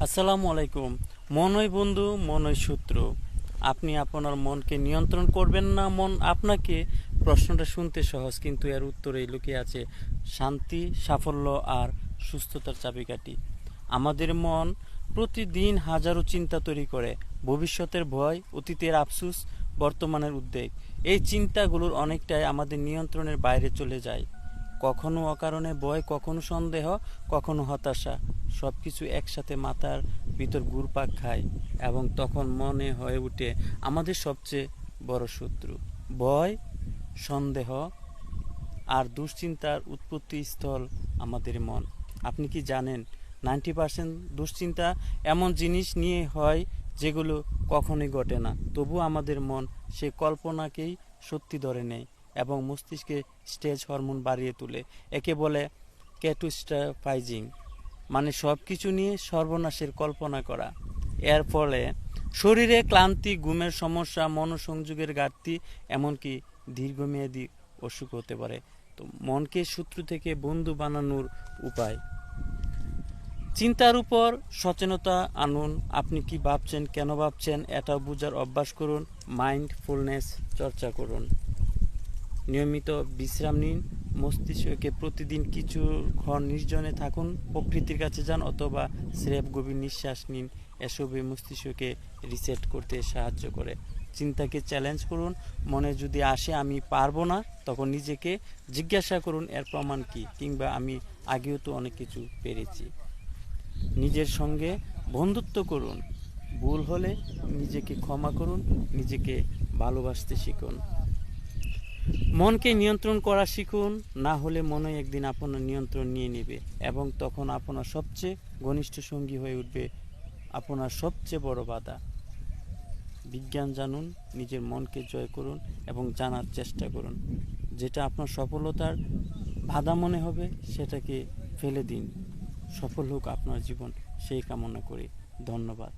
আসসালামু আলাইকুম। মনই বন্ধু, মনই শত্রু। আপনি আপনার মনকে নিয়ন্ত্রণ করবেন না মন আপনাকে? প্রশ্নটা শুনতে সহজ, কিন্তু এর উত্তরেই লুকিয়ে আছে শান্তি, সাফল্য আর সুস্থতার চাবিকাঠি। আমাদের মন প্রতিদিন হাজারো চিন্তা তৈরি করে। ভবিষ্যতের ভয়, অতীতের আফসোস, বর্তমানের উদ্বেগ। এই চিন্তাগুলোর অনেকটাই আমাদের নিয়ন্ত্রণের বাইরে চলে যায়। কখনো অকারণে ভয়, কখনো সন্দেহ, কখনো হতাশা। সবকিছু একসাথে মাথার ভিতর ঘুরপাক খায় এবং তখন মনে হয়ে ওঠে আমাদের সবচেয়ে বড় শত্রু। ভয়, সন্দেহ আর দুশ্চিন্তার উৎপত্তিস্থল আমাদের মন। আপনি কি জানেন 90% দুশ্চিন্তা এমন জিনিস নিয়ে হয় যেগুলো কখনোই ঘটে না, তবু আমাদের মন সে কল্পনাকেই সত্যি ধরে নেয় এবং মস্তিষ্কে স্ট্রেস হরমোন বাড়িয়ে তোলে। একে বলে ক্যাটাস্ট্রফাইজিং, মানে সব কিছু নিয়ে সর্বনাশের কল্পনা করা। এর ফলে শরীরে ক্লান্তি, ঘুমের সমস্যা, মনোসংযোগের ঘাটতি, এমনকি দীর্ঘমেয়াদী অসুখ হতে পারে। তো মনকে শত্রু থেকে বন্ধু বানানোর উপায়: চিন্তার উপর সচেতনতা আনুন। আপনি কি ভাবছেন, কেন ভাবছেন, এটাও বোঝার অভ্যাস করুন। মাইন্ডফুলনেস চর্চা করুন। নিয়মিত বিশ্রাম নিন। মস্তিষ্ককে প্রতিদিন কিছুক্ষণ নির্জনে থাকুন, প্রকৃতির কাছে যান অথবা স্রেফ গভীর নিঃশ্বাস নিন। এসবে মস্তিষ্ককে রিসেট করতে সাহায্য করে। চিন্তাকে চ্যালেঞ্জ করুন। মনে যদি আসে আমি পারবো না, তখন নিজেকে জিজ্ঞাসা করুন এর প্রমাণ কি, কিংবা আমি আগেও তো অনেক কিছু পেরেছি। নিজের সঙ্গে বন্ধুত্ব করুন। ভুল হলে নিজেকে ক্ষমা করুন, নিজেকে ভালোবাসতে শিখুন। মনকে নিয়ন্ত্রণ করা শিখুন, না হলে মনই একদিন আপনার নিয়ন্ত্রণ নিয়ে নেবে এবং তখন আপনার সবচেয়ে ঘনিষ্ঠ সঙ্গী হয়ে উঠবে আপনার সবচেয়ে বড় বাধা। বিজ্ঞান জানুন, নিজের মনকে জয় করুন এবং জানার চেষ্টা করুন। যেটা আপনার সফলতার বাধা মনে হবে সেটাকে ফেলে দিন। সফল হোক আপনার জীবন, সেই কামনা করি। ধন্যবাদ।